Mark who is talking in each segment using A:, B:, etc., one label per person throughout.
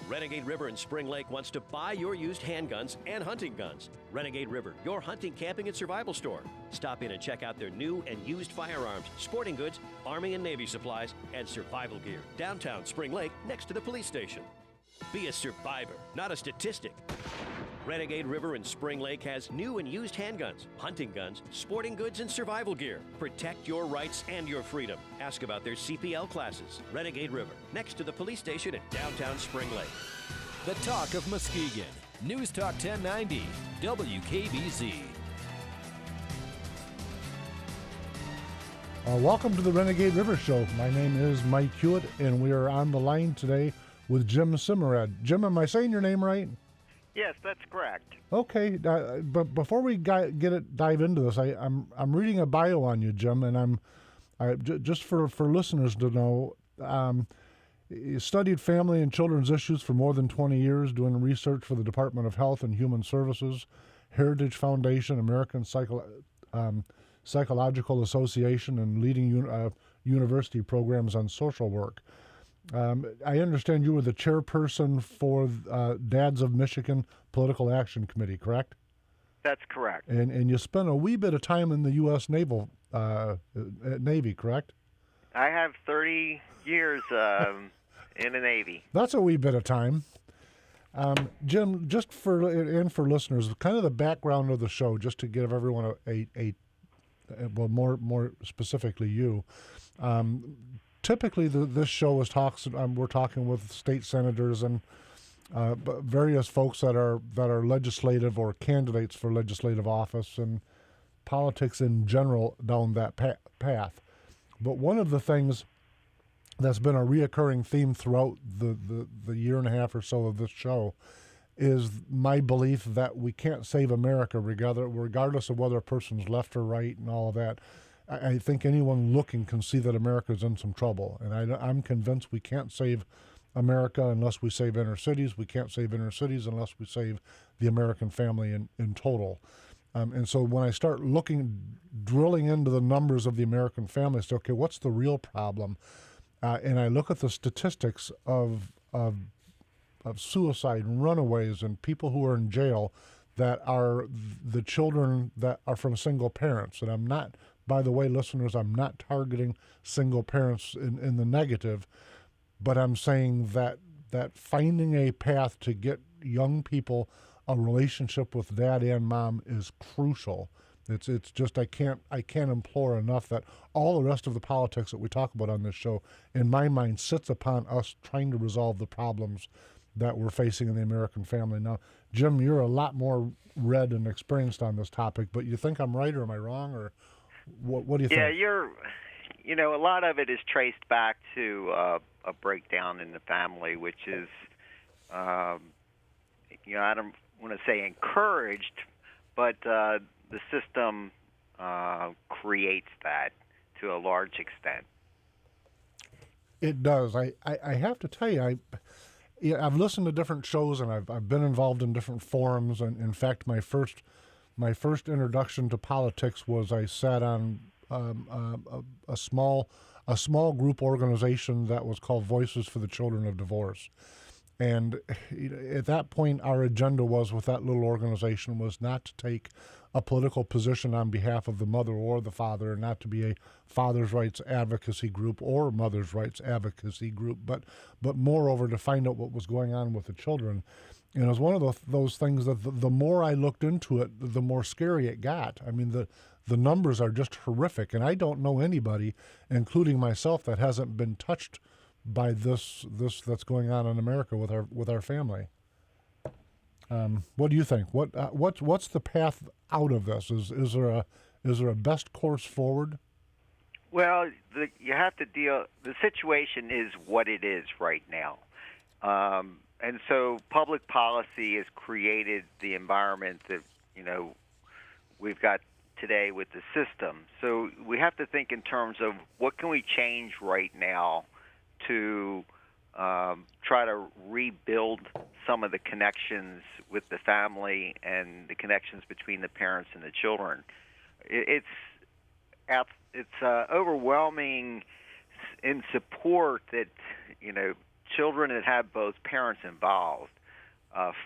A: Renegade River in Spring Lake wants to buy your used handguns and hunting guns. Renegade River, your hunting, camping, and survival store. Stop in and check out their new and used firearms, sporting goods, Army and Navy supplies, and survival gear. Downtown Spring Lake, next to the police station. Be a survivor, not a statistic. Renegade River in Spring Lake has new and used handguns, hunting guns, sporting goods, and survival gear. Protect your rights and your freedom. Ask about their CPL classes. Renegade River, next to the police station in downtown Spring Lake.
B: The Talk of Muskegon. News Talk 1090, WKBZ.
C: Welcome to the Renegade River Show. My name is Mike Hewitt, and we are on the line today with Jim Semerad. Jim, am I saying your name right?
D: Yes, that's correct.
C: Okay, but before we dive into this, I'm reading a bio on you, Jim, and just for listeners to know, you studied family and children's issues for more than 20 years, doing research for the Department of Health and Human Services, Heritage Foundation, American Psychological Association, and leading university programs on social work. I understand you were the chairperson for Dads of Michigan Political Action Committee, correct?
D: That's correct.
C: And you spent a wee bit of time in the U.S. Navy, correct?
D: I have 30 years in the Navy.
C: That's a wee bit of time. Jim, just for listeners, kind of the background of the show, just to give everyone more specifically you. Typically, this show is talks. We're talking with state senators and various folks that are legislative or candidates for legislative office and politics in general down that path. But one of the things that's been a reoccurring theme throughout the year and a half or so of this show is my belief that we can't save America regardless of whether a person's left or right and all of that. I think anyone looking can see that America's in some trouble, and I'm convinced we can't save America unless we save inner cities. We can't save inner cities unless we save the American family in total. And so when I start drilling into the numbers of the American family, I say, okay, what's the real problem? And I look at the statistics of suicide and runaways and people who are in jail that are the children that are from single parents. And I'm not, by the way, listeners, I'm not targeting single parents in the negative, but I'm saying that finding a path to get young people a relationship with dad and mom is crucial. It's just I can't implore enough that all the rest of the politics that we talk about on this show, in my mind, sits upon us trying to resolve the problems that we're facing in the American family. Now, Jim, you're a lot more read and experienced on this topic, but you think I'm right or am I wrong, or what do you think?
D: Yeah, a lot of it is traced back to a breakdown in the family, which is, I don't want to say encouraged, but the system creates that to a large extent.
C: It does. I have to tell you, I've listened to different shows and I've been involved in different forums. And in fact, my first introduction to politics was I sat on a small group organization that was called Voices for the Children of Divorce. And at that point, our agenda was with that little organization was not to take a political position on behalf of the mother or the father, and not to be a father's rights advocacy group or mother's rights advocacy group, but moreover to find out what was going on with the children. And it was one of those things that the more I looked into it, the more scary it got. I mean, the numbers are just horrific, and I don't know anybody, including myself, that hasn't been touched by this that's going on in America with our family. What do you think? What's the path out of this? Is there a best course forward?
D: Well, you have to deal. The situation is what it is right now, and so public policy has created the environment that we've got today with the system. So we have to think in terms of what can we change right now to try to rebuild some of the connections with the family and the connections between the parents and the children. It's overwhelming in support that children that have both parents involved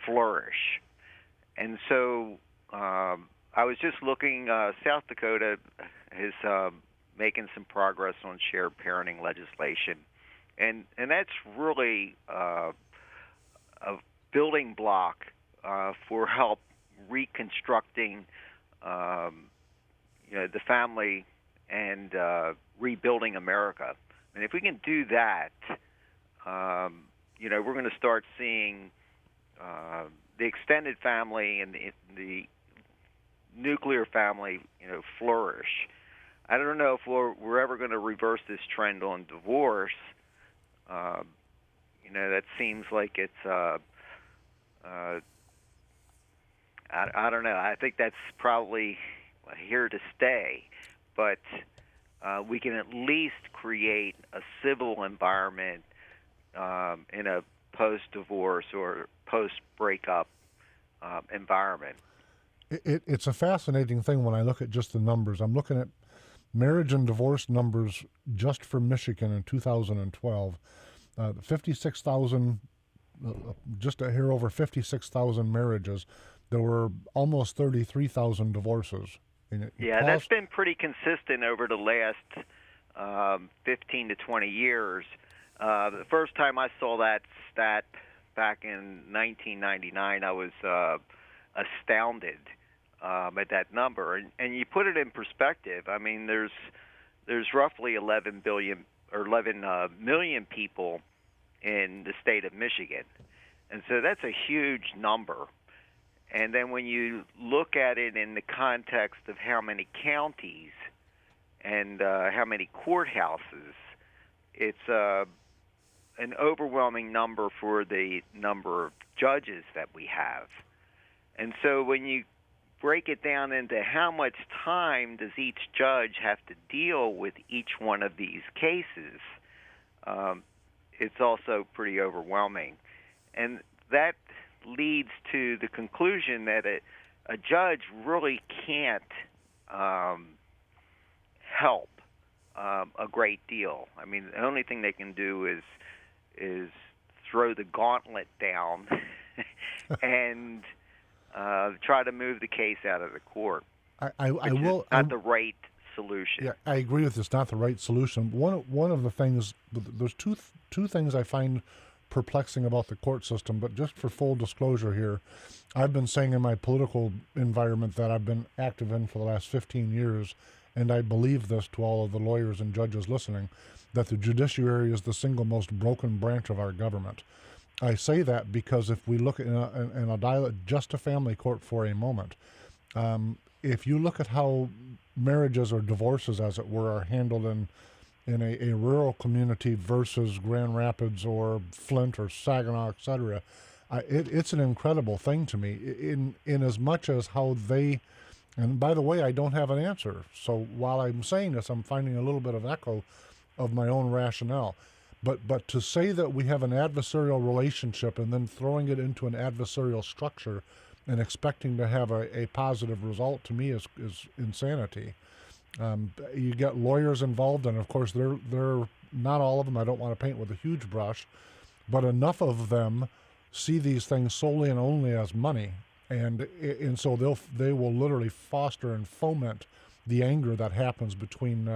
D: flourish. And so I was just looking, South Dakota is making some progress on shared parenting legislation. And that's really a building block for help reconstructing the family and rebuilding America. And if we can do that, we're going to start seeing the extended family and the nuclear family, flourish. I don't know if we're ever going to reverse this trend on divorce. That seems like it's I don't know. I think that's probably here to stay, but we can at least create a civil environment in a post-divorce or post-breakup environment.
C: It's a fascinating thing when I look at just the numbers. I'm looking at marriage and divorce numbers just for Michigan in 2012. 56,000, just a hair over 56,000 marriages. There were almost 33,000 divorces.
D: That's been pretty consistent over the last 15 to 20 years. The first time I saw that stat back in 1999, I was astounded at that number. And you put it in perspective. I mean, there's roughly 11 million people in the state of Michigan, and so that's a huge number. And then when you look at it in the context of how many counties and how many courthouses, it's an overwhelming number for the number of judges that we have. And so when you break it down into how much time does each judge have to deal with each one of these cases, it's also pretty overwhelming. And that leads to the conclusion that a judge really can't help a great deal. I mean, the only thing they can do is throw the gauntlet down and try to move the case out of the court. Not the right solution.
C: Yeah, I agree with you. It's not the right solution. One of the things, there's two things I find perplexing about the court system, but just for full disclosure here, I've been saying in my political environment that I've been active in for the last 15 years, and I believe this to all of the lawyers and judges listening, that the judiciary is the single most broken branch of our government. I say that because if we look in a dialogue, just a family court for a moment, if you look at how marriages or divorces, as it were, are handled in a rural community versus Grand Rapids or Flint or Saginaw, etc., it's an incredible thing to me in as much as how they, and by the way, I don't have an answer. So while I'm saying this, I'm finding a little bit of echo of my own rationale. But to say that we have an adversarial relationship and then throwing it into an adversarial structure and expecting to have a positive result, to me is insanity. You get lawyers involved, and of course they're not all of them. I don't want to paint with a huge brush, but enough of them see these things solely and only as money, and so they will literally foster and foment the anger that happens between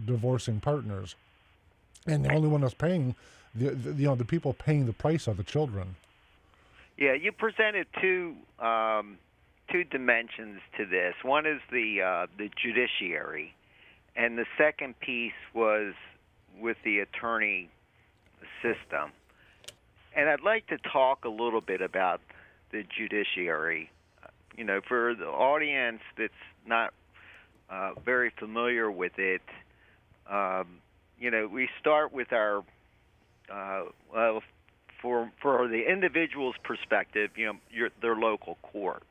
C: divorcing partners, and the only one that's paying the people paying the price are the children.
D: Yeah, you presented two dimensions to this. One is the judiciary, and the second piece was with the attorney system. And I'd like to talk a little bit about the judiciary. For the audience that's not very familiar with it, we start with our for the individual's perspective, their local court.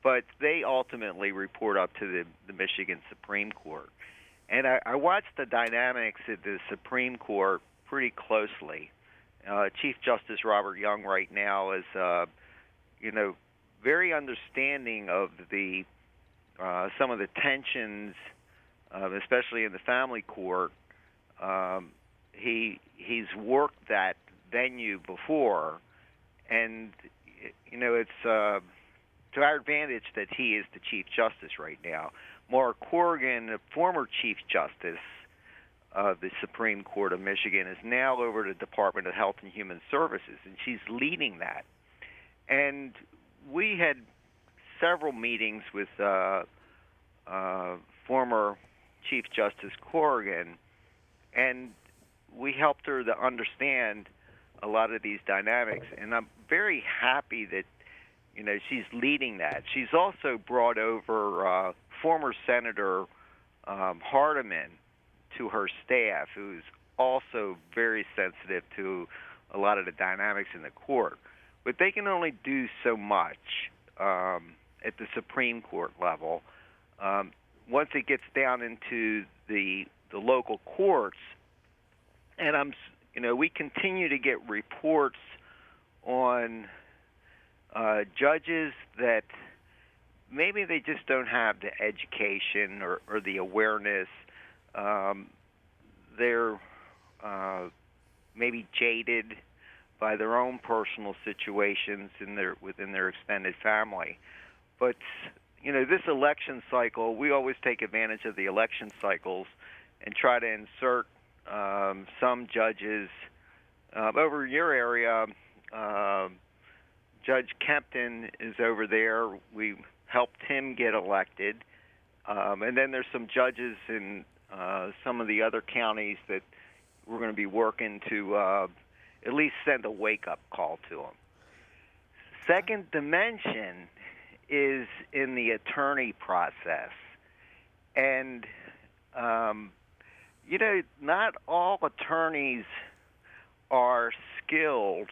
D: But they ultimately report up to the Michigan Supreme Court. And I watched the dynamics of the Supreme Court pretty closely. Chief Justice Robert Young right now is, very understanding of the some of the tensions, especially in the family court, he's worked that venue before, and it's to our advantage that he is the Chief Justice right now. Maura Corrigan, the former Chief Justice of the Supreme Court of Michigan, is now over the Department of Health and Human Services, and she's leading that. And we had several meetings with former Chief Justice Corrigan, and we helped her to understand a lot of these dynamics. And I'm very happy that she's leading that. She's also brought over former Senator Hardiman to her staff, who's also very sensitive to a lot of the dynamics in the court. But they can only do so much at the Supreme Court level. Once it gets down into the local courts, and we continue to get reports on judges that maybe they just don't have the education or the awareness. They're maybe jaded by their own personal situations within their extended family. But this election cycle, we always take advantage of the election cycles and try to insert some judges. Over your area, Judge Kempton is over there. We helped him get elected. And then there's some judges in some of the other counties that we're going to be working to at least send a wake-up call to them. Second dimension is in the attorney process. And, not all attorneys are skilled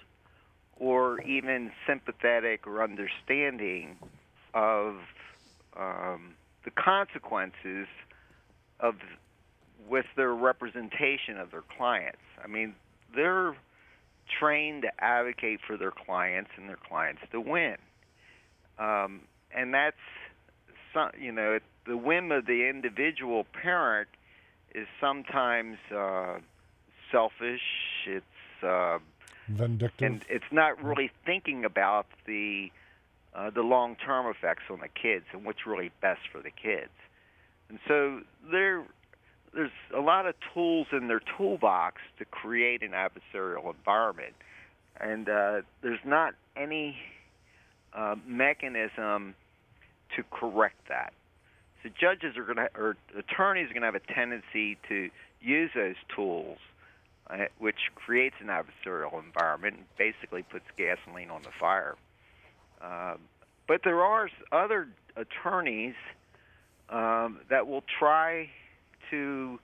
D: or even sympathetic or understanding of the consequences with their representation of their clients. I mean, they're trained to advocate for their clients and their clients to win. And that's, the whim of the individual parent is sometimes selfish. It's
C: vindictive,
D: and it's not really thinking about the long-term effects on the kids and what's really best for the kids. And so there's a lot of tools in their toolbox to create an adversarial environment, and there's not any mechanism to correct that. So judges or attorneys are going to have a tendency to use those tools, which creates an adversarial environment and basically puts gasoline on the fire. But there are other attorneys that will try to,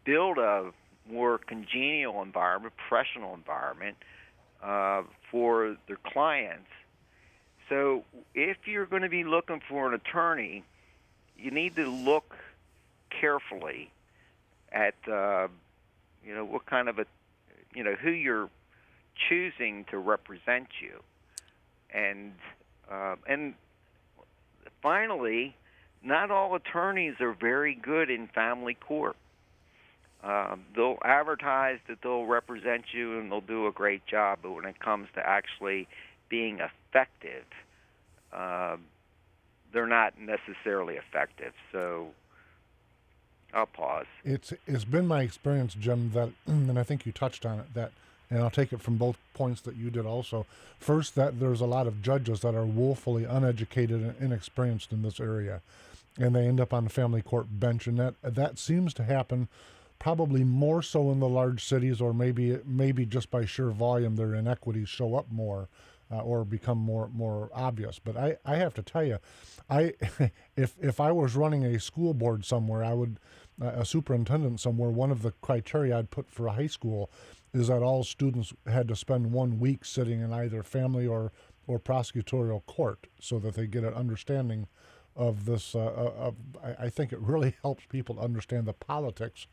D: build a more congenial environment, professional environment for their clients. So if you're going to be looking for an attorney, you need to look carefully at, what kind of who you're choosing to represent you. And finally, not all attorneys are very good in family court. They'll advertise that they'll represent you and they'll do a great job, but when it comes to actually being effective, they're not necessarily effective. So I'll pause.
C: It's been my experience, Jim, that, and I think you touched on it, that, and I'll take it from both points that you did also. First, that there's a lot of judges that are woefully uneducated and inexperienced in this area, and they end up on the family court bench, and that seems to happen probably more so in the large cities, or maybe just by sheer volume their inequities show up more or become more obvious. But I have to tell you, if I was running a school board somewhere, I would a superintendent somewhere, one of the criteria I'd put for a high school is that all students had to spend 1 week sitting in either family or prosecutorial court, so that they get an understanding of this. I think it really helps people to understand the politics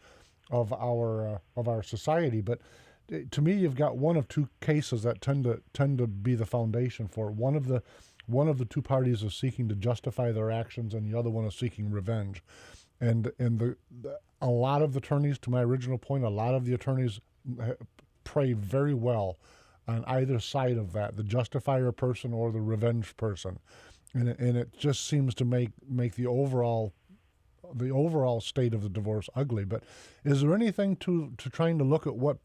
C: of our society. But to me, you've got one of two cases that tend to be the foundation for it. One of the two parties is seeking to justify their actions, and the other one is seeking revenge. and a lot of attorneys, to my original point, a lot of the attorneys pray very well on either side of that, the justifier person or the revenge person, and it just seems to make the overall state of the divorce ugly. But is there anything to trying to look at what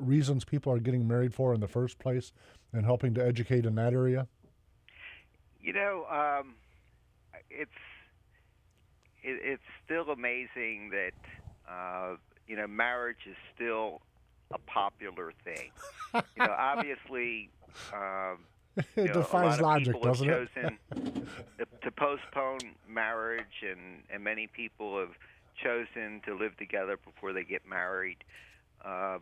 C: reasons people are getting married for in the first place, and helping to educate in that area?
D: It's still amazing that marriage is still a popular thing. Obviously,
C: It defies
D: a lot of
C: logic,
D: people
C: doesn't
D: have
C: it?
D: chosen to postpone marriage, and many people have chosen to live together before they get married. Uh,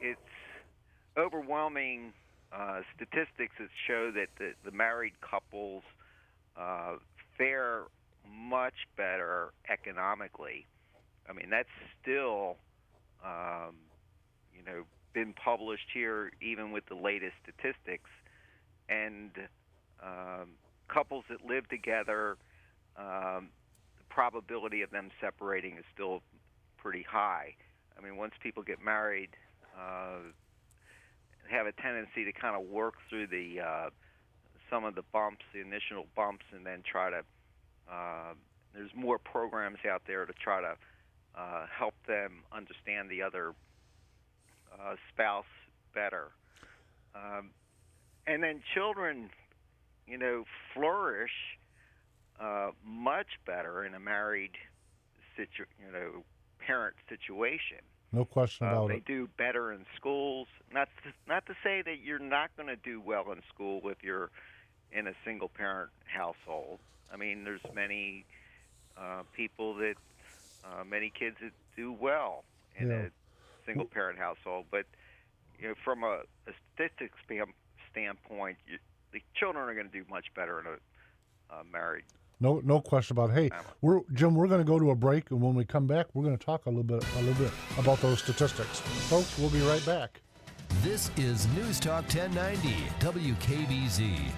D: it's overwhelming statistics that show that the married couples uh, fare much better economically. I mean, that's still, um, been published here, even with the latest statistics. And couples that live together, the probability of them separating is still pretty high. I mean, once people get married, have a tendency to kind of work through the some of the bumps, the initial bumps, and then try to. There's more programs out there to try to help them understand the other spouse better, and then children, flourish much better in a married parent situation.
C: No question about
D: They
C: it.
D: do better in schools. Not to say that you're not going to do well in school if you're in a single parent household. I mean, there's many people that many kids that do well in a single parent household, but from a statistics standpoint, the children are going to do much better in a married.
C: No question about it. Hey, Jim, we're going to go to a break, and when we come back, we're going to talk a little bit about those statistics. Folks, we'll be right back.
B: This is News Talk 1090 WKBZ.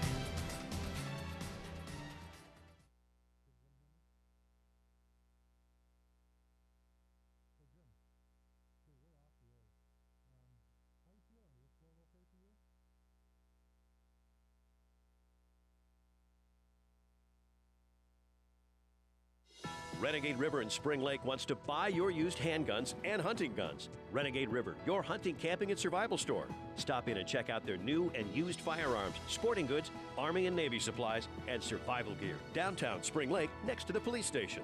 A: Renegade River in Spring Lake wants to buy your used handguns and hunting guns. Renegade River, your hunting, camping, and survival store. Stop in and check out their new and used firearms, sporting goods, Army and Navy supplies, and survival gear. Downtown Spring Lake, next to the police station.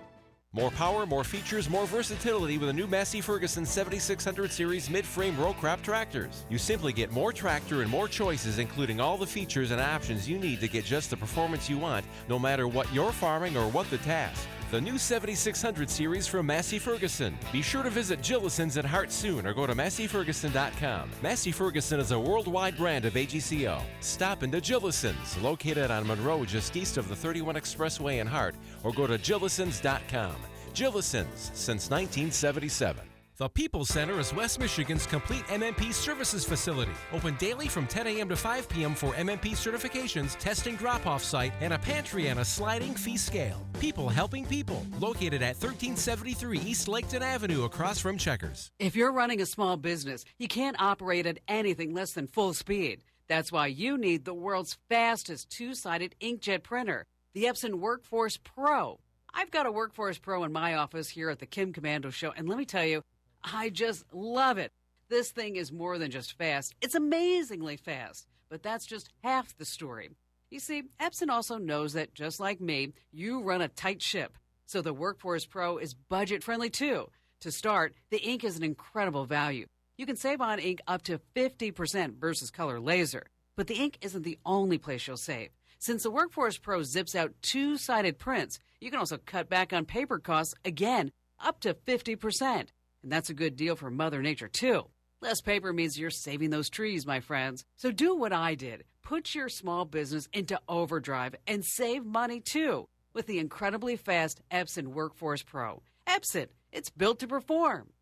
E: More power, more features, more versatility with a new Massey Ferguson 7600 Series mid-frame row crop tractors. You simply get more tractor and more choices, including all the features and options you need to get just the performance you want, no matter what you're farming or what the task. The new 7600 Series from Massey Ferguson. Be sure to visit Jillison's at Hart soon or go to MasseyFerguson.com. Massey Ferguson is a worldwide brand of AGCO. Stop into Jillison's, located on Monroe just east of the 31 Expressway in Hart, or go to Jillison's.com. Jillison's since 1977. The People's Center is West Michigan's complete MMP services facility. Open daily from 10 a.m. to 5 p.m. for MMP certifications, testing drop-off site, and a pantry on a sliding fee scale. People helping people. Located at 1373 East Laketon Avenue across from Checkers.
F: If you're running a small business, you can't operate at anything less than full speed. That's why you need the world's fastest two-sided inkjet printer, the Epson Workforce Pro. I've got a Workforce Pro in my office here at the Kim Commando Show, and let me tell you, I just love it. This thing is more than just fast. It's amazingly fast. But that's just half the story. You see, Epson also knows that, just like me, you run a tight ship. So the Workforce Pro is budget-friendly, too. To start, the ink is an incredible value. You can save on ink up to 50% versus color laser. But the ink isn't the only place you'll save. Since the Workforce Pro zips out two-sided prints, you can also cut back on paper costs, again, up to 50%. And that's a good deal for Mother Nature, too. Less paper means you're saving those trees, my friends. So do what I did. Put your small business into overdrive and save money, too, with the incredibly fast Epson Workforce Pro. Epson, it's built to perform.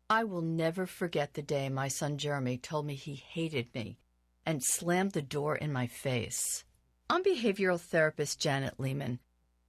G: I will never forget the day my son Jeremy told me he hated me and slammed the door in my face. I'm behavioral therapist Janet Lehman.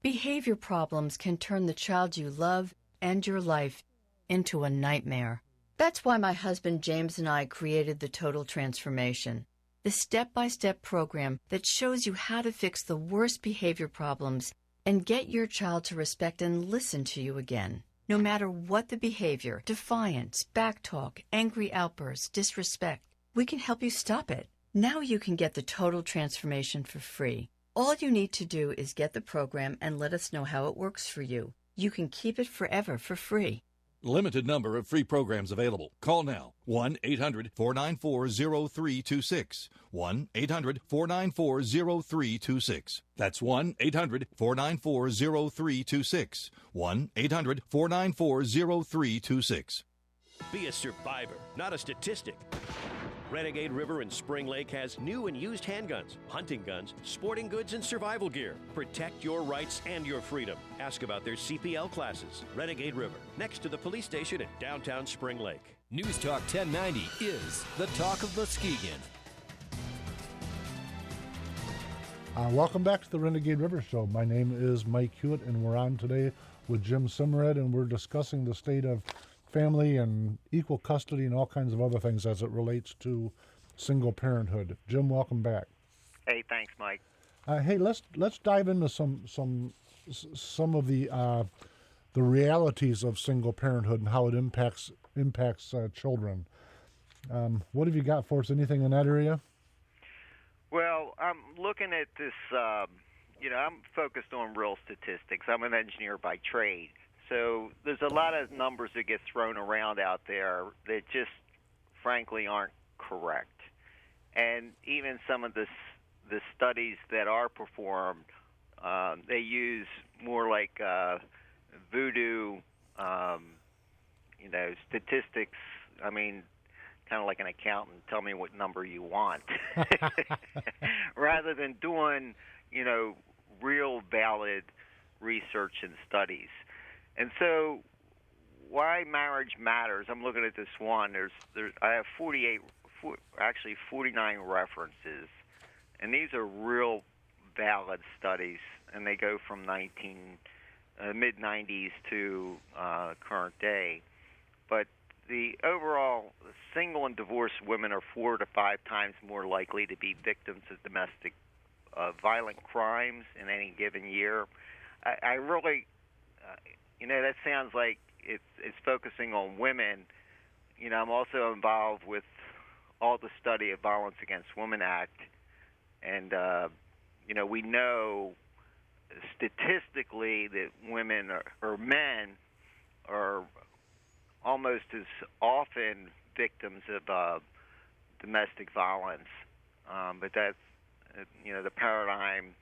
G: Behavior problems can turn the child you love and your life into a nightmare. That's why my husband James and I created the Total Transformation, the step-by-step program that shows you how to fix the worst behavior problems and get your child to respect and listen to you again. No matter what the behavior, defiance, backtalk, angry outbursts, disrespect, we can help you stop it. Now you can get the Total Transformation for free. All you need to do is get the program and let us know how it works for you. You can keep it forever for free.
H: Limited number of free programs available. Call now. 1-800-494-0326. 1-800-494-0326. That's 1-800-494-0326. 1-800-494-0326.
A: Be a survivor, not a statistic. Renegade River in Spring Lake has new and used handguns, hunting guns, sporting goods, and survival gear. Protect your rights and your freedom. Ask about their CPL classes. Renegade River, next to the police station in downtown Spring Lake.
B: News Talk 1090 is the talk of Muskegon.
C: Welcome back to the Renegade River Show. My name is Mike Hewitt, and we're on today with Jim Semerad, and we're discussing the state of family and equal custody and all kinds of other things as it relates to single parenthood. Jim, welcome back.
D: Hey, thanks, Mike.
C: Hey, let's dive into some of the realities of single parenthood and how it impacts children. What have you got for us? Anything in that area?
D: Well, I'm looking at this. I'm focused on real statistics. I'm an engineer by trade. So there's a lot of numbers that get thrown around out there that just, frankly, aren't correct. And even some of the studies that are performed, they use more like voodoo, statistics. I mean, kind of like an accountant, tell me what number you want, rather than doing, real valid research and studies. And so, why marriage matters? I'm looking at this one. I have 49 references, and these are real valid studies, and they go from mid-90s to current day. But the overall single and divorced women are 4 to 5 times more likely to be victims of domestic violent crimes in any given year. I really that sounds like it's focusing on women. I'm also involved with all the study of Violence Against Women Act, and we know statistically that women or men are almost as often victims of domestic violence, but that's the paradigm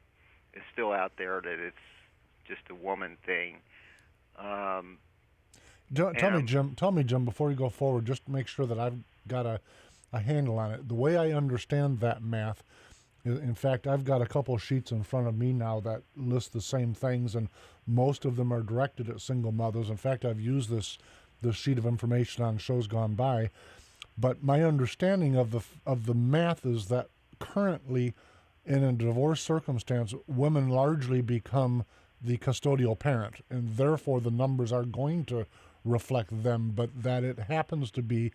D: is still out there that it's just a woman thing.
C: Tell me, Jim, before you go forward, just to make sure that I've got a handle on it. The way I understand that math, in fact, I've got a couple of sheets in front of me now that list the same things, and most of them are directed at single mothers. In fact, I've used this sheet of information on shows gone by. But my understanding of the math is that currently, in a divorce circumstance, women largely become the custodial parent, and therefore the numbers are going to reflect them. But that it happens to be,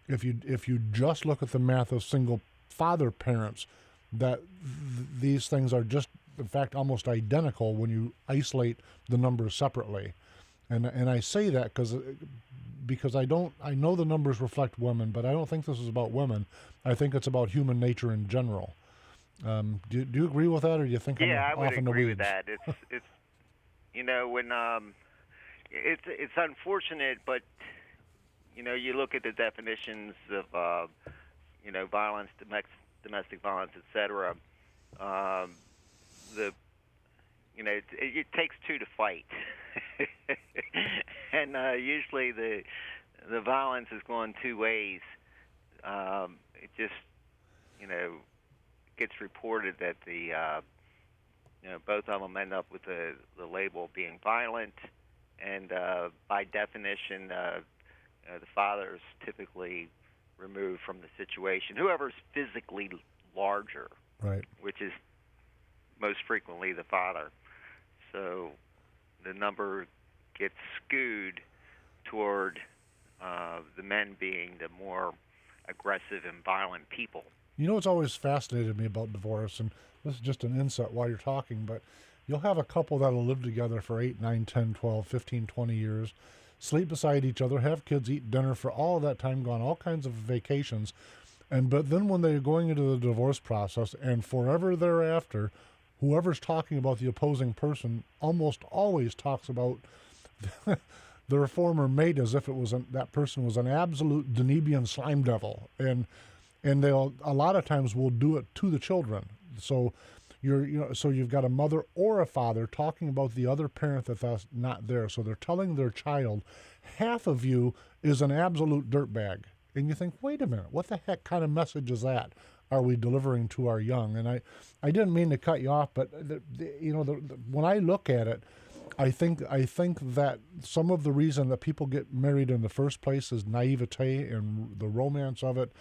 C: if you just look at the math of single father parents, that these things are just, in fact, almost identical when you isolate the numbers separately. And I say that because I know the numbers reflect women, but I don't think this is about women. I think it's about human nature in general. Do you agree with that, or do you think I'm
D: I would
C: off in the
D: agree
C: weeds?
D: with that. It's when it's unfortunate, but you look at the definitions of violence, domestic violence, etc. It takes two to fight, and usually the violence is going two ways. It just gets reported that the both of them end up with the label being violent, and by definition, the father is typically removed from the situation. Whoever's physically larger,
C: right,
D: which is most frequently the father. So the number gets skewed toward the men being the more aggressive and violent people.
C: What's always fascinated me about divorce, and this is just an insight while you're talking, but you'll have a couple that'll live together for 8, 9, 10, 12, 15, 20 years, sleep beside each other, have kids, eat dinner for all of that time, go on all kinds of vacations, but then when they're going into the divorce process and forever thereafter, whoever's talking about the opposing person almost always talks about their former mate as if that person was an absolute Danubian slime devil, and they'll a lot of times will do it to the children. So you've got a mother or a father talking about the other parent that's not there. So they're telling their child, half of you is an absolute dirtbag, and you think, wait a minute, what the heck kind of message is that? Are we delivering to our young? And I didn't mean to cut you off, but when I look at it, I think that some of the reason that people get married in the first place is naivete and the romance of it,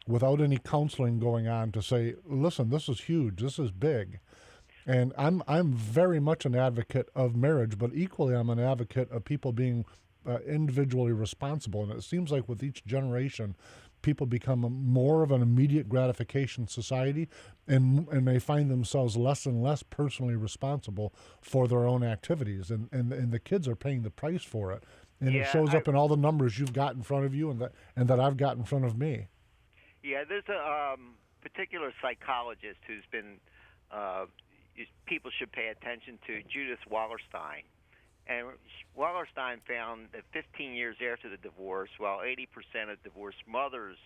C: without any counseling going on to say, listen, this is huge, this is big. And I'm very much an advocate of marriage, but equally I'm an advocate of people being individually responsible. And it seems like with each generation, people become more of an immediate gratification society, and they find themselves less and less personally responsible for their own activities, and the kids are paying the price for it, and it shows up in all the numbers you've got in front of you and that I've got in front of me.
D: Yeah, there's a particular psychologist who's been people should pay attention to, Judith Wallerstein. And Wallerstein found that 15 years after the divorce, while 80% of divorced mothers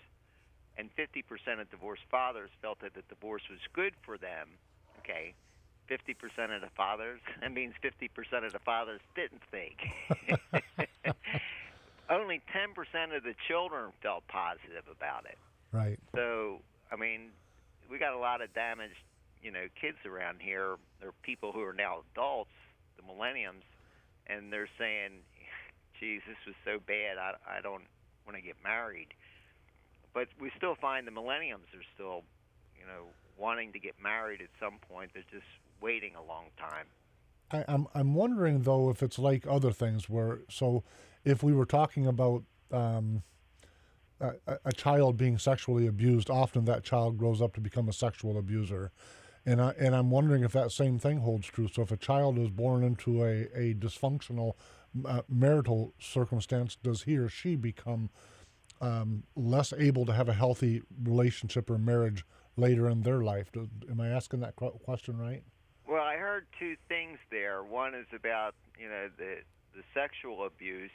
D: and 50% of divorced fathers felt that the divorce was good for them, 50% of the fathers, that means 50% of the fathers didn't think. Only 10% of the children felt positive about it.
C: Right.
D: So, we got a lot of damaged, kids around here. There are people who are now adults, the millenniums, and they're saying, geez, this was so bad, I don't want to get married. But we still find the millenniums are still, wanting to get married at some point. They're just waiting a long time.
C: I'm wondering, though, if it's like other things where, so if we were talking about a child being sexually abused, often that child grows up to become a sexual abuser. And I'm wondering if that same thing holds true. So if a child is born into a dysfunctional marital circumstance does he or she become less able to have a healthy relationship or marriage later in their life? Am I asking that question right?
D: Well, I heard two things there. One is about the sexual abuse,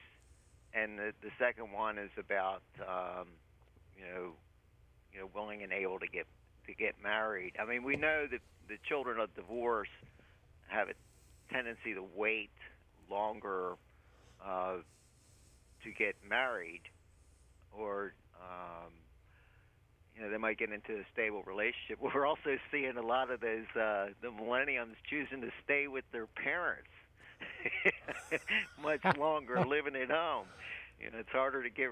D: and the second one is about willing and able to get married. I mean, we know that the children of divorce have a tendency to wait longer to get married, or they might get into a stable relationship. We're also seeing a lot of those the millenniums choosing to stay with their parents much longer, living at home. It's harder to get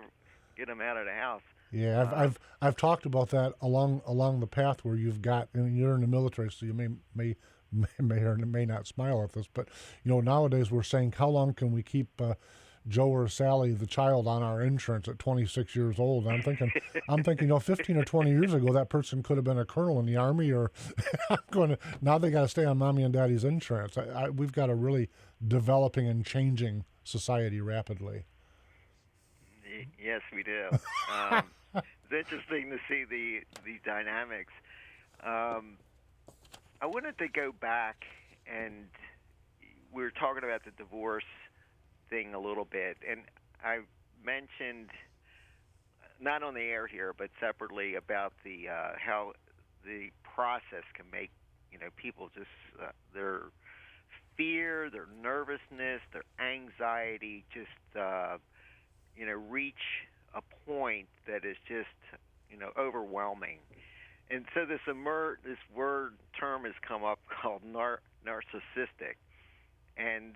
D: them out of the house.
C: Yeah, I've talked about that along the path where you've got, and you're in the military, so you may or may not smile at this, but nowadays we're saying, how long can we keep Joe or Sally, the child, on our insurance at 26 years old? And I'm thinking, 15 or 20 years ago, that person could have been a colonel in the Army, or now they got to stay on mommy and daddy's insurance. We've got a really developing and changing society rapidly.
D: Yes, we do. It's interesting to see the dynamics. I wanted to go back, and we were talking about the divorce thing a little bit, and I mentioned, not on the air here, but separately, about the how the process can make people just their fear, their nervousness, their anxiety just reach a point that is just overwhelming. And so this word term has come up called narcissistic. And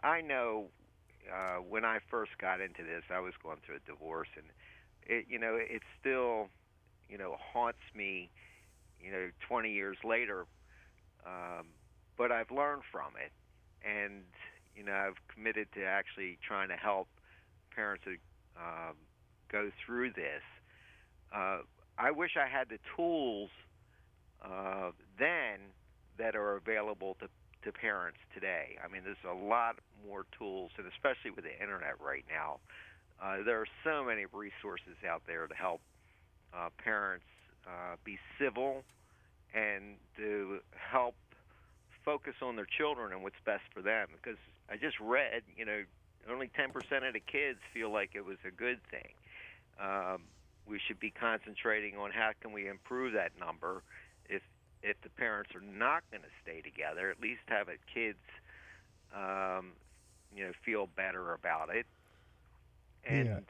D: I know when I first got into this, I was going through a divorce, and it still haunts me 20 years later, but I've learned from it, and I've committed to actually trying to help parents who go through this. I wish I had the tools then that are available to parents today. I mean, there's a lot more tools, and especially with the internet right now, there are so many resources out there to help parents be civil and to help focus on their children and what's best for them. Because I just read, only 10% of the kids feel like it was a good thing. We should be concentrating on how can we improve that number. If the parents are not going to stay together, at least have kids, feel better about it. And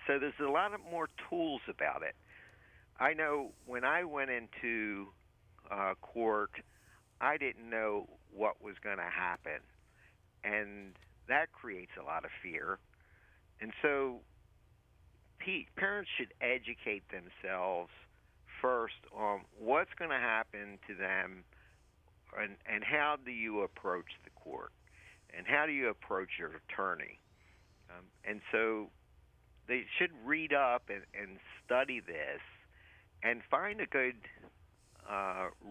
D: so there's a lot of more tools about it. I know when I went into court, I didn't know what was going to happen, and that creates a lot of fear. And so parents should educate themselves first on what's going to happen to them, and how do you approach the court, and how do you approach your attorney. And so they should read up and study this and find a good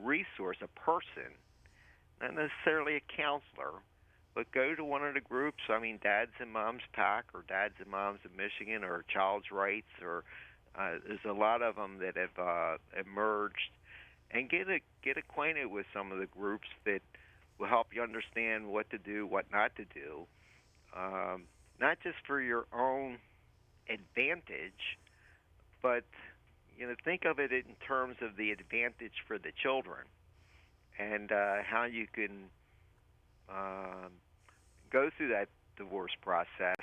D: resource, a person, not necessarily a counselor, but go to one of the groups. I mean, Dads and Moms PAC, or Dads and Moms of Michigan, or Child's Rights, or there's a lot of them that have emerged, and get acquainted with some of the groups that will help you understand what to do, what not to do, not just for your own advantage, but think of it in terms of the advantage for the children, and how you can go through that divorce process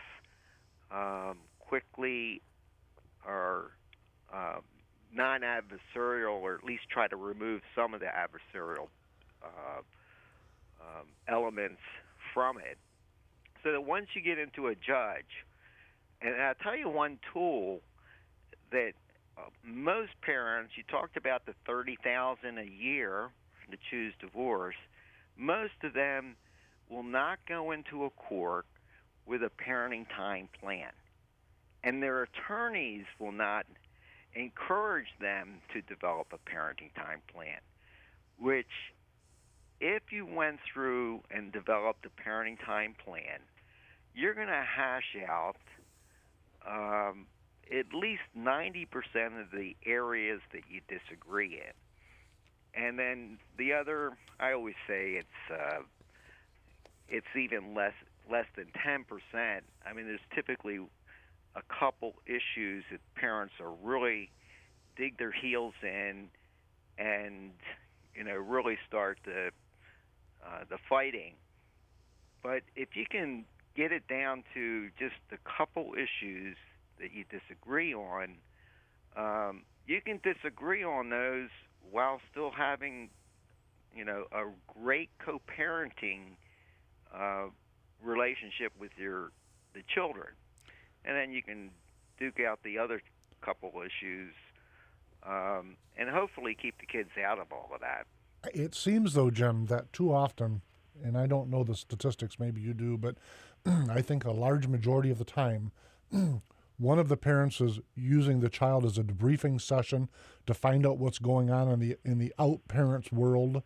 D: quickly, or non-adversarial, or at least try to remove some of the adversarial elements from it, so that once you get into a judge, and I'll tell you one tool that most parents, you talked about the $30,000 a year to choose divorce, most of them will not go into a court with a parenting time plan, and their attorneys will not encourage them to develop a parenting time plan, which, if you went through and developed a parenting time plan, you're going to hash out at least 90% of the areas that you disagree in. And then the other, I always say it's even less than 10%. I mean, there's typically a couple issues that parents are really dig their heels in and, really start the fighting. But if you can get it down to just a couple issues that you disagree on, you can disagree on those while still having, a great co-parenting relationship with the children. And then you can duke out the other couple issues and hopefully keep the kids out of all of that.
C: It seems, though, Jim, that too often, and I don't know the statistics, maybe you do, but I think a large majority of the time, one of the parents is using the child as a debriefing session to find out what's going on in the out parent's world.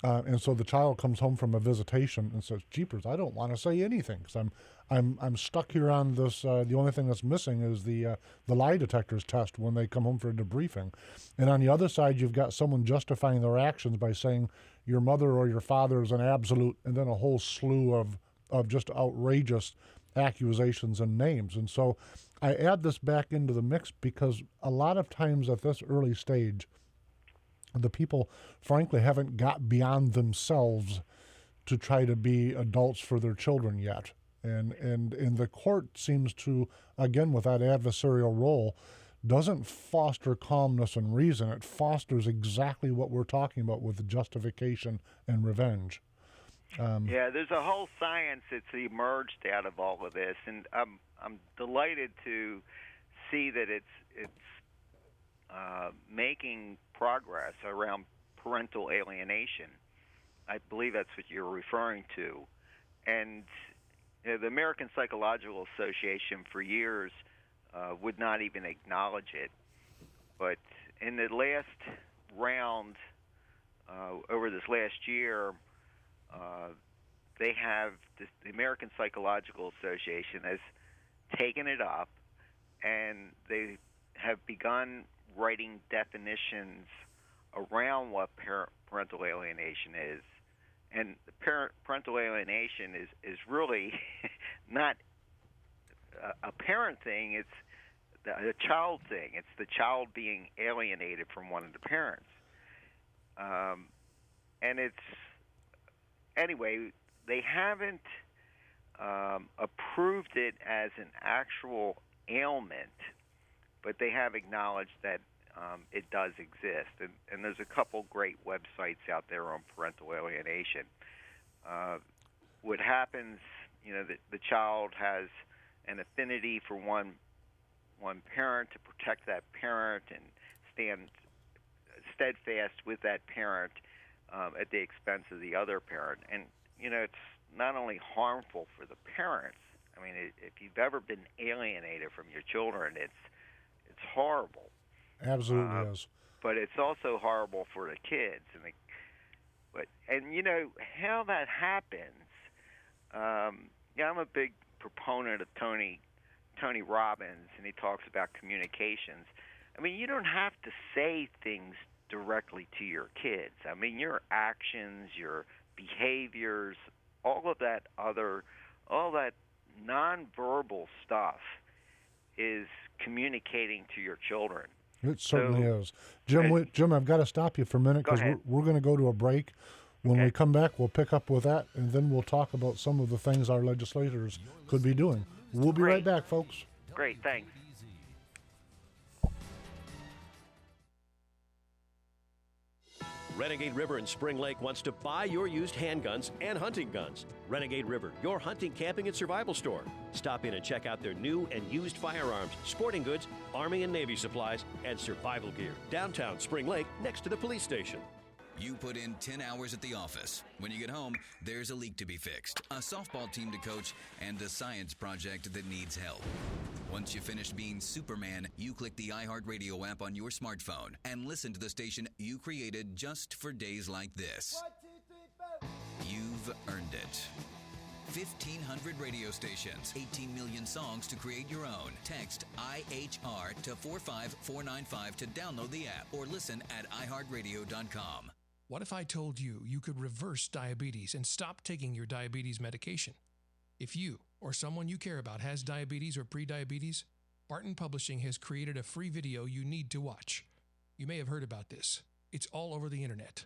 C: And so the child comes home from a visitation and says, "Jeepers, I don't want to say anything because I'm stuck here on this. The only thing that's missing is the lie detectors test when they come home for a debriefing." And on the other side, you've got someone justifying their actions by saying your mother or your father is an absolute, and then a whole slew of just outrageous accusations and names. And so I add this back into the mix because a lot of times at this early stage, the people, frankly, haven't got beyond themselves to try to be adults for their children yet. And the court seems to, again, with that adversarial role, doesn't foster calmness and reason. It fosters exactly what we're talking about with justification and revenge.
D: Yeah, there's a whole science that's emerged out of all of this, and I'm delighted to see that it's making progress around parental alienation. I believe that's what you're referring to. And the American Psychological Association for years would not even acknowledge it. But in the last round, over this last year, the American Psychological Association has taken it up, and they have begun writing definitions around what parental alienation is. And parental alienation is really not a parent thing, it's a child thing. It's the child being alienated from one of the parents. And it's, anyway, they haven't approved it as an actual ailment, but they have acknowledged that it does exist. And there's a couple great websites out there on parental alienation. What happens, the child has an affinity for one parent to protect that parent and stand steadfast with that parent at the expense of the other parent. And, it's not only harmful for the parents. I mean, if you've ever been alienated from your children, it's horrible.
C: Absolutely is.
D: But it's also horrible for the kids. And how that happens. I'm a big proponent of Tony Robbins, and he talks about communications. I mean, you don't have to say things directly to your kids. I mean, your actions, your behaviors, all that nonverbal stuff is communicating to your children.
C: It certainly is. Jim, I've got to stop you for a minute because we're going to go to a break. When we come back, we'll pick up with that, and then we'll talk about some of the things our legislators could be doing. We'll be right back, folks.
D: Great, thanks.
A: Renegade River in Spring Lake wants to buy your used handguns and hunting guns. Renegade River, your hunting, camping, and survival store. Stop in and check out their new and used firearms, sporting goods, Army and Navy supplies, and survival gear. Downtown Spring Lake, next to the police station.
I: You put in 10 hours at the office. When you get home, there's a leak to be fixed, a softball team to coach, and a science project that needs help. Once you finish being Superman, you click the iHeartRadio app on your smartphone and listen to the station you created just for days like this.
J: 1, 2, 3, 4.
I: You've earned it. 1,500 radio stations, 18 million songs to create your own. Text IHR to 45495 to download the app or listen at iHeartRadio.com.
J: What if I told you you could reverse diabetes and stop taking your diabetes medication? If you or someone you care about has diabetes or prediabetes, Barton Publishing has created a free video you need to watch. You may have heard about this. It's all over the internet.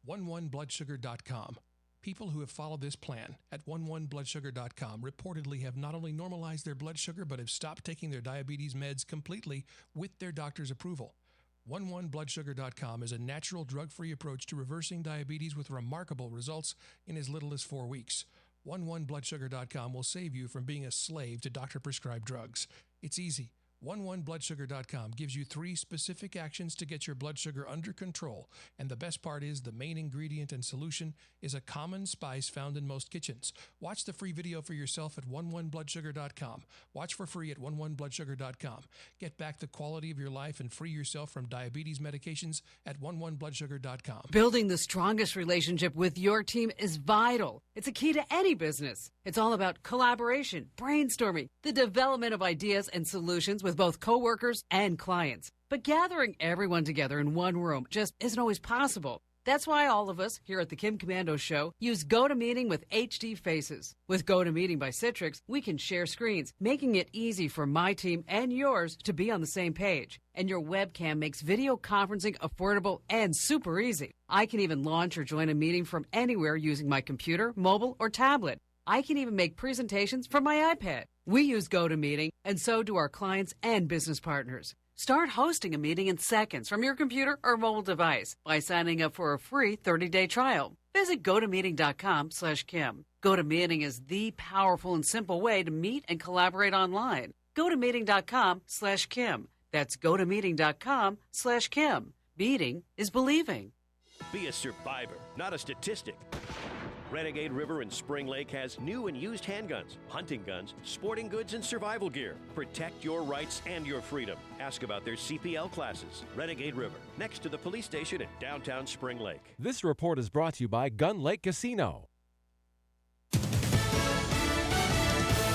J: 11bloodsugar.com. People who have followed this plan at 11bloodsugar.com reportedly have not only normalized their blood sugar, but have stopped taking their diabetes meds completely with their doctor's approval. 11bloodsugar.com is a natural drug-free approach to reversing diabetes with remarkable results in as little as 4 weeks. 11bloodsugar.com will save you from being a slave to doctor-prescribed drugs. It's easy. 11bloodsugar.com gives you 3 specific actions to get your blood sugar under control. And the best part is the main ingredient and solution is a common spice found in most kitchens. Watch the free video for yourself at 11bloodsugar.com. Watch for free at 11bloodsugar.com. Get back the quality of your life and free yourself from diabetes medications at 11bloodsugar.com.
F: Building the strongest relationship with your team is vital. It's a key to any business. It's all about collaboration, brainstorming, the development of ideas and solutions with both coworkers and clients. But gathering everyone together in one room just isn't always possible. That's why all of us here at the Kim Komando Show use GoToMeeting with HD Faces. With GoToMeeting by Citrix, we can share screens, making it easy for my team and yours to be on the same page. And your webcam makes video conferencing affordable and super easy. I can even launch or join a meeting from anywhere using my computer, mobile, or tablet. I can even make presentations from my iPad. We use GoToMeeting, and so do our clients and business partners. Start hosting a meeting in seconds from your computer or mobile device by signing up for a free 30-day trial. Visit GoToMeeting.com/Kim. GoToMeeting is the powerful and simple way to meet and collaborate online. GoToMeeting.com/Kim. That's GoToMeeting.com/Kim. Meeting is believing.
A: Be a survivor, not a statistic. Renegade River in Spring Lake has new and used handguns, hunting guns, sporting goods, and survival gear. Protect your rights and your freedom. Ask about their CPL classes. Renegade River, next to the police station in downtown Spring Lake.
E: This report is brought to you by Gun Lake Casino.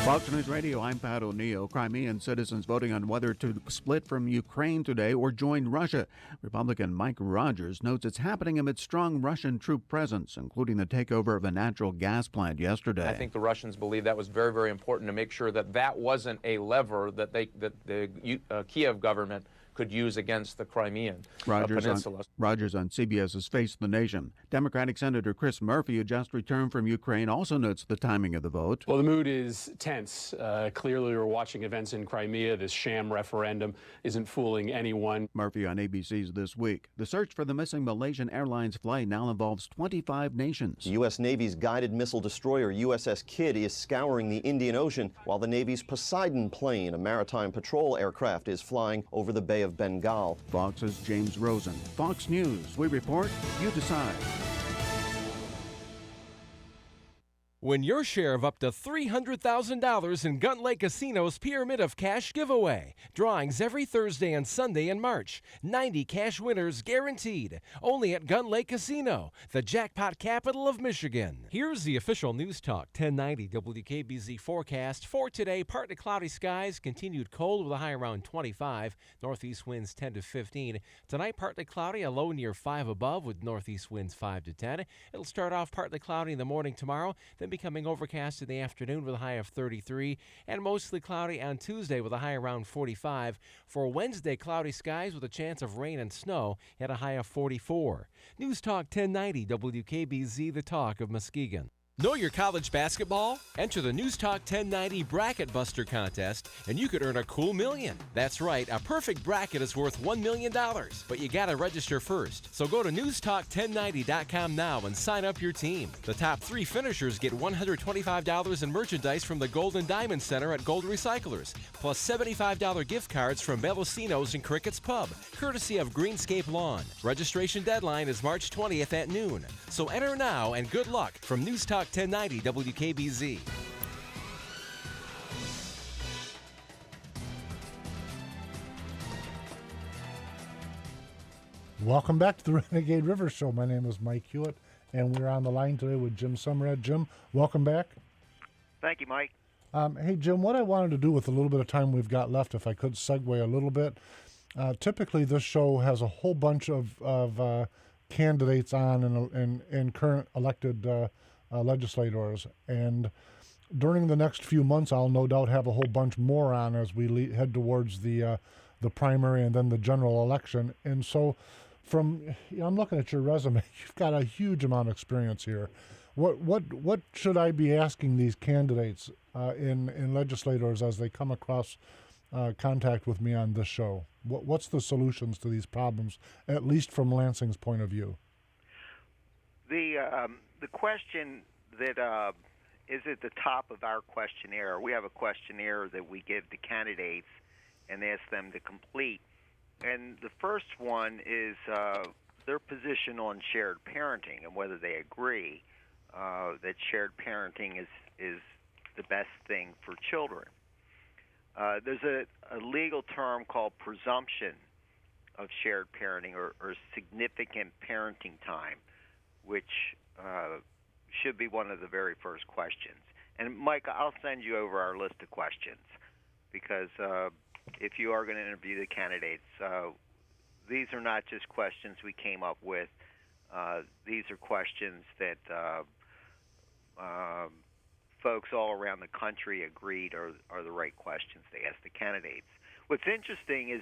K: Fox News Radio, I'm Pat O'Neill. Crimean citizens voting on whether to split from Ukraine today or join Russia. Republican Mike Rogers notes it's happening amid strong Russian troop presence, including the takeover of a natural gas plant yesterday.
L: I think the Russians believe that was very, very important to make sure that that wasn't a lever that the Kiev government could use against the Crimean Peninsula.
K: Rogers on CBS's Face the Nation. Democratic Senator Chris Murphy, who just returned from Ukraine, also notes the timing of the vote.
M: Well, the mood is tense. Clearly, we're watching events in Crimea. This sham referendum isn't fooling anyone.
K: Murphy on ABC's This Week. The search for the missing Malaysian Airlines flight now involves 25 nations.
N: The U.S. Navy's guided missile destroyer USS Kidd is scouring the Indian Ocean, while the Navy's Poseidon plane, a maritime patrol aircraft, is flying over the Bay of Bengal.
K: Fox's James Rosen. Fox News. We report, you decide.
E: Win your share of up to $300,000 in Gun Lake Casino's Pyramid of Cash giveaway. Drawings every Thursday and Sunday in March. 90 cash winners guaranteed. Only at Gun Lake Casino, the jackpot capital of Michigan. Here's the official News Talk 1090 WKBZ forecast for today. Partly cloudy skies, continued cold with a high around 25. Northeast winds 10 to 15. Tonight, partly cloudy, a low near 5 above with northeast winds 5 to 10. It'll start off partly cloudy in the morning tomorrow, then becoming overcast in the afternoon with a high of 33, and mostly cloudy on Tuesday with a high around 45. For Wednesday, cloudy skies with a chance of rain and snow at a high of 44. News Talk 1090 WKBZ, the talk of Muskegon. Know your college basketball? Enter the News Talk 1090 Bracket Buster Contest, and you could earn a cool $1,000,000. That's right, a perfect bracket is worth $1 million, but you gotta register first. So go to newstalk1090.com now and sign up your team. The top 3 finishers get $125 in merchandise from the Gold and Diamond Center at Gold Recyclers, plus $75 gift cards from Bellocino's and Cricket's Pub, courtesy of Greenscape Lawn. Registration deadline is March 20th at noon. So enter now and good luck from News Talk 1090 WKBZ.
C: Welcome back to the Renegade River Show. My name is Mike Hewitt, and we're on the line today with Jim Semerad. Jim, welcome back.
D: Thank you, Mike.
C: Hey, Jim, what I wanted to do with the little bit of time we've got left, if I could segue a little bit, typically this show has a whole bunch of candidates on and current elected legislators. And during the next few months, I'll no doubt have a whole bunch more on as we head towards the primary and then the general election. And so I'm looking at your resume. You've got a huge amount of experience here. What should I be asking these candidates in legislators as they come across contact with me on this show? What's the solutions to these problems, at least from Lansing's point of view?
D: The question that is at the top of our questionnaire. We have a questionnaire that we give to candidates and ask them to complete. And the first one is their position on shared parenting and whether they agree that shared parenting is the best thing for children. There's a legal term called presumption of shared parenting or significant parenting time, which should be one of the very first questions. And, Mike, I'll send you over our list of questions because if you are going to interview the candidates, these are not just questions we came up with. These are questions that folks all around the country agreed are the right questions to ask the candidates. What's interesting is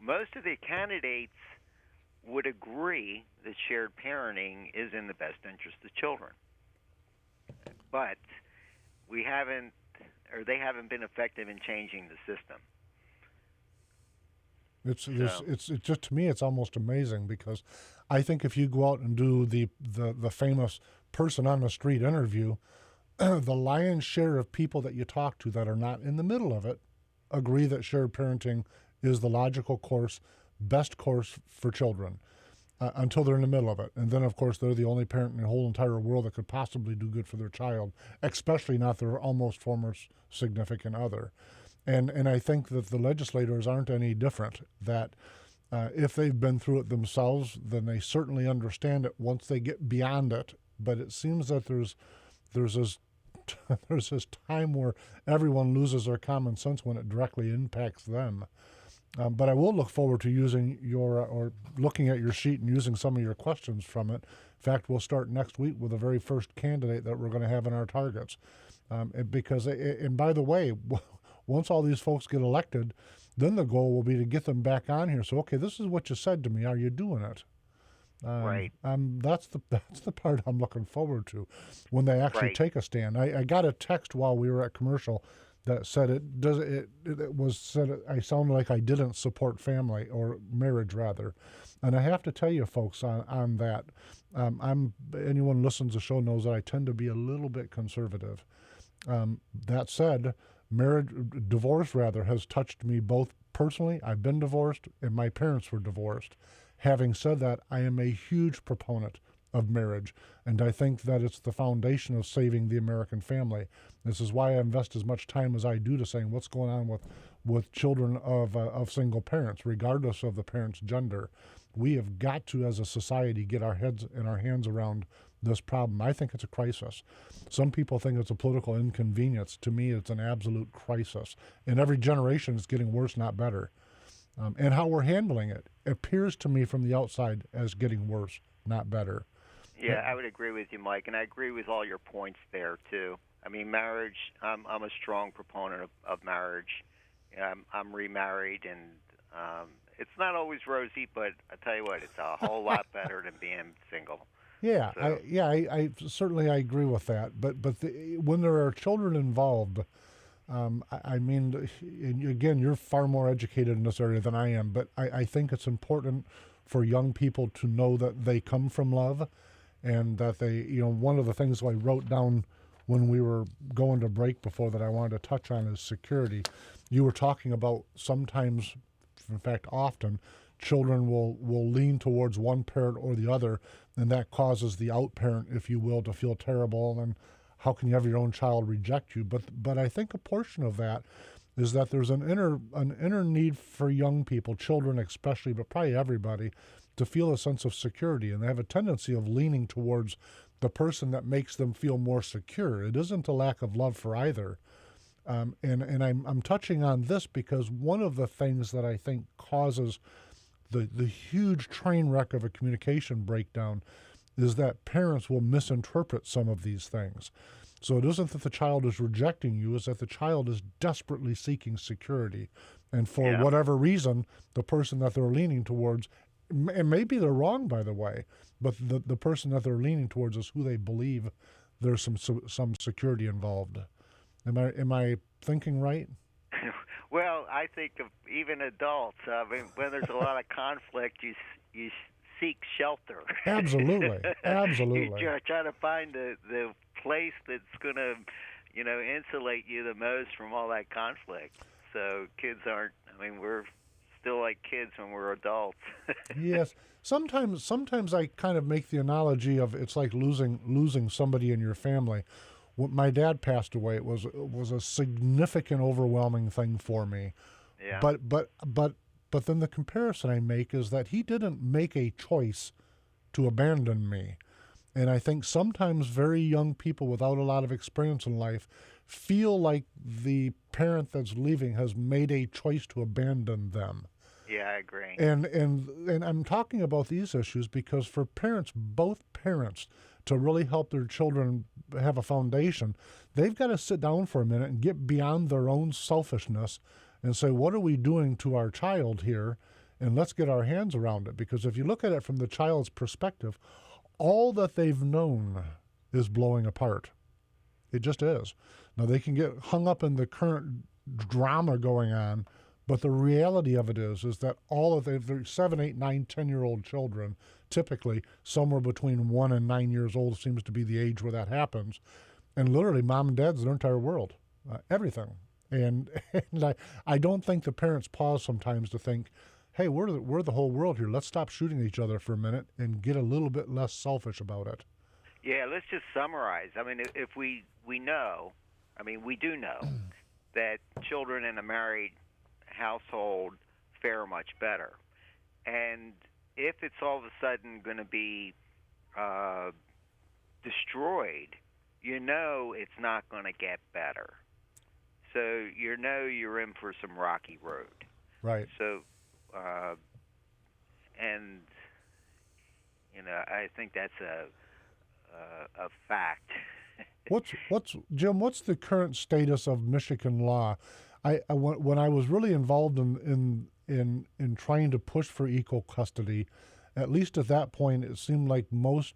D: most of the candidates would agree that shared parenting is in the best interest of children. But they haven't been effective in changing the system.
C: It's just, to me, it's almost amazing because I think if you go out and do the famous person on the street interview, the lion's share of people that you talk to that are not in the middle of it agree that shared parenting is the logical course, best course for children until they're in the middle of it. And then, of course, they're the only parent in the whole entire world that could possibly do good for their child, especially not their almost former significant other. And I think that the legislators aren't any different, that if they've been through it themselves, then they certainly understand it once they get beyond it. But it seems that there's this time where everyone loses their common sense when it directly impacts them. But I will look forward to using or looking at your sheet and using some of your questions from it. In fact, we'll start next week with the very first candidate that we're going to have in our targets. And by the way, once all these folks get elected, then the goal will be to get them back on here. So, okay, this is what you said to me. Are you doing it?
D: Right.
C: That's the part I'm looking forward to when they actually take a stand. I got a text while we were at commercial that said I sounded like I didn't support family or marriage rather, and I have to tell you folks on that. Anyone who listens to the show knows that I tend to be a little bit conservative. That said, divorce has touched me both personally. I've been divorced, and my parents were divorced. Having said that, I am a huge proponent of marriage, and I think that it's the foundation of saving the American family. This is why I invest as much time as I do to saying what's going on with children of single parents, regardless of the parent's gender. We have got to, as a society, get our heads and our hands around this problem. I think it's a crisis. Some people think it's a political inconvenience. To me, it's an absolute crisis. And every generation is getting worse, not better. And how we're handling it appears to me from the outside as getting worse, not better.
D: Yeah, I would agree with you, Mike, and I agree with all your points there, too. I mean, marriage, I'm a strong proponent of marriage. I'm remarried, and it's not always rosy, but I tell you what, it's a whole lot better than being single.
C: Yeah,
D: So.
C: I certainly I agree with that. But when there are children involved, I mean, again, you're far more educated in this area than I am, but I think it's important for young people to know that they come from love, and that they, one of the things I wrote down when we were going to break before that I wanted to touch on is security. You were talking about sometimes, in fact, often, children will lean towards one parent or the other, and that causes the out parent, if you will, to feel terrible. And how can you have your own child reject you? But I think a portion of that is that there's an inner need for young people, children especially, but probably everybody, to feel a sense of security, and they have a tendency of leaning towards the person that makes them feel more secure. It isn't a lack of love for either. And I'm touching on this because one of the things that I think causes the huge train wreck of a communication breakdown is that parents will misinterpret some of these things. So it isn't that the child is rejecting you, it's that the child is desperately seeking security. And for whatever reason, the person that they're leaning towards, and maybe they're wrong, by the way, but the person that they're leaning towards is who they believe there's some security involved. Am I thinking right?
D: Well, I think of even adults. I mean, when there's a lot of conflict, you seek shelter.
C: Absolutely, absolutely.
D: You try to find the place that's going to, insulate you the most from all that conflict. So kids aren't. I mean, we're still like kids when we're adults.
C: Yes. Sometimes I kind of make the analogy of it's like losing somebody in your family. When my dad passed away, it was a significant, overwhelming thing for me.
D: Yeah.
C: But then the comparison I make is that he didn't make a choice to abandon me. And I think sometimes very young people without a lot of experience in life feel like the parent that's leaving has made a choice to abandon them.
D: Yeah, I agree.
C: And I'm talking about these issues because for parents, both parents, to really help their children have a foundation, they've got to sit down for a minute and get beyond their own selfishness and say, what are we doing to our child here? And let's get our hands around it. Because if you look at it from the child's perspective, all that they've known is blowing apart. It just is. Now, they can get hung up in the current drama going on, but the reality of it is that all of their 7, 8, 9, 10-year-old children, typically somewhere between 1 and 9 years old seems to be the age where that happens. And literally, mom and dad's their entire world, everything. And I don't think the parents pause sometimes to think, hey, we're the whole world here. Let's stop shooting at each other for a minute and get a little bit less selfish about it.
D: Yeah, let's just summarize. I mean, if we know, I mean, we do know that children in a married household fare much better. And if it's all of a sudden going to be destroyed, it's not going to get better. So you're in for some rocky road.
C: Right.
D: So, I think that's a fact.
C: Jim? What's the current status of Michigan law? When I was really involved in trying to push for equal custody, at least at that point, it seemed like most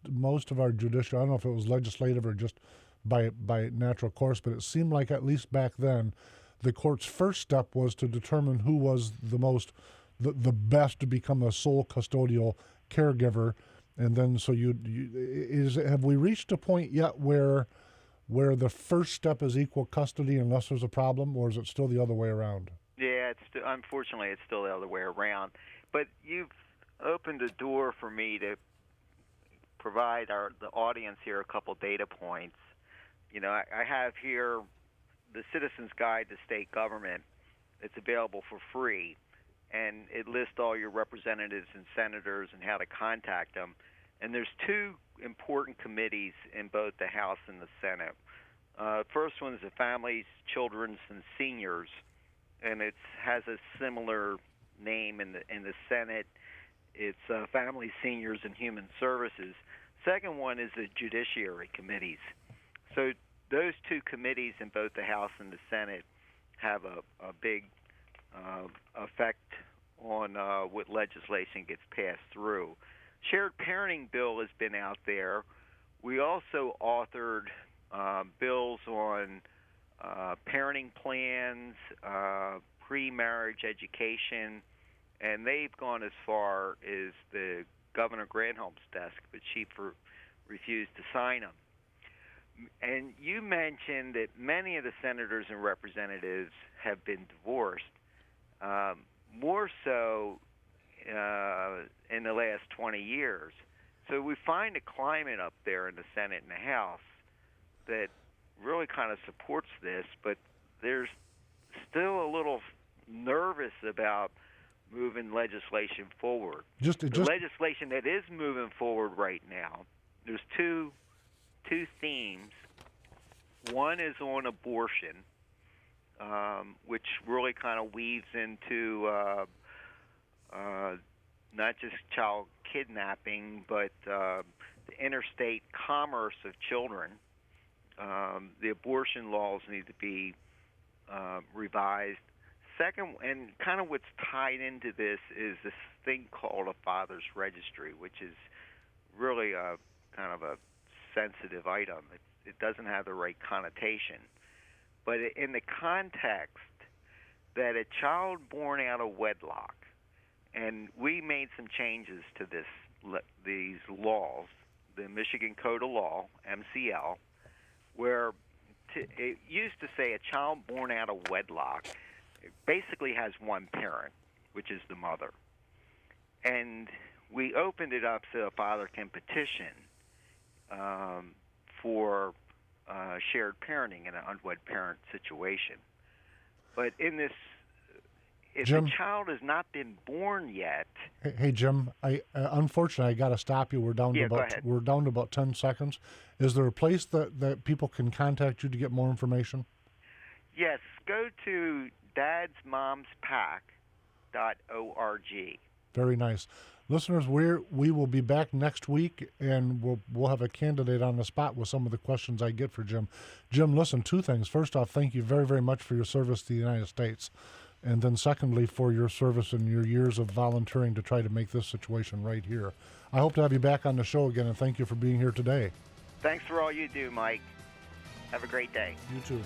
C: of our judicial, I don't know if it was legislative or just by natural course, but it seemed like at least back then, the court's first step was to determine who was the best to become a sole custodial caregiver, and then so have we reached a point yet where the first step is equal custody unless there's a problem, or is it still the other way around?
D: Yeah, unfortunately, it's still the other way around. But you've opened a door for me to provide the audience here a couple data points. I have here the Citizen's Guide to State Government. It's available for free, and it lists all your representatives and senators and how to contact them. And there's two important committees in both the House and the Senate. First one is the Families, Children's, and Seniors, and it has a similar name in the Senate. It's Families, Seniors, and Human Services. Second one is the Judiciary Committees. So those two committees in both the House and the Senate have a big effect on what legislation gets passed through. Shared parenting bill has been out there. We also authored bills on parenting plans, pre-marriage education, and they've gone as far as the Governor Granholm's desk, but she refused to sign them. And you mentioned that many of the senators and representatives have been divorced, more so in the last 20 years. So we find a climate up there in the Senate and the House that really kind of supports this, but there's still a little nervous about moving legislation forward. The legislation that is moving forward right now, there's two two themes. One is on abortion, which really kind of weaves into not just child kidnapping, but the interstate commerce of children. The abortion laws need to be revised. Second, and kind of what's tied into this, is this thing called a father's registry, which is really a kind of a sensitive item. It doesn't have the right connotation. But in the context that a child born out of wedlock, and we made some changes to these laws, the Michigan Code of Law, MCL, where it used to say a child born out of wedlock basically has one parent, which is the mother. And we opened it up so a father can petition for shared parenting in an unwed parent situation. But in this, if
C: Jim,
D: the child has not been born yet.
C: Hey Jim, unfortunately I got to stop you. We're down to about 10 seconds. Is there a place that people can contact you to get more information?
D: Yes, go to dadsmomspack.org.
C: Very nice. Listeners, we will be back next week, and we'll have a candidate on the spot with some of the questions I get for Jim. Jim, listen, two things. First off, thank you very, very much for your service to the United States. And then secondly, for your service and your years of volunteering to try to make this situation right here. I hope to have you back on the show again, and thank you for being here today.
D: Thanks for all you do, Mike. Have a great day.
C: You too.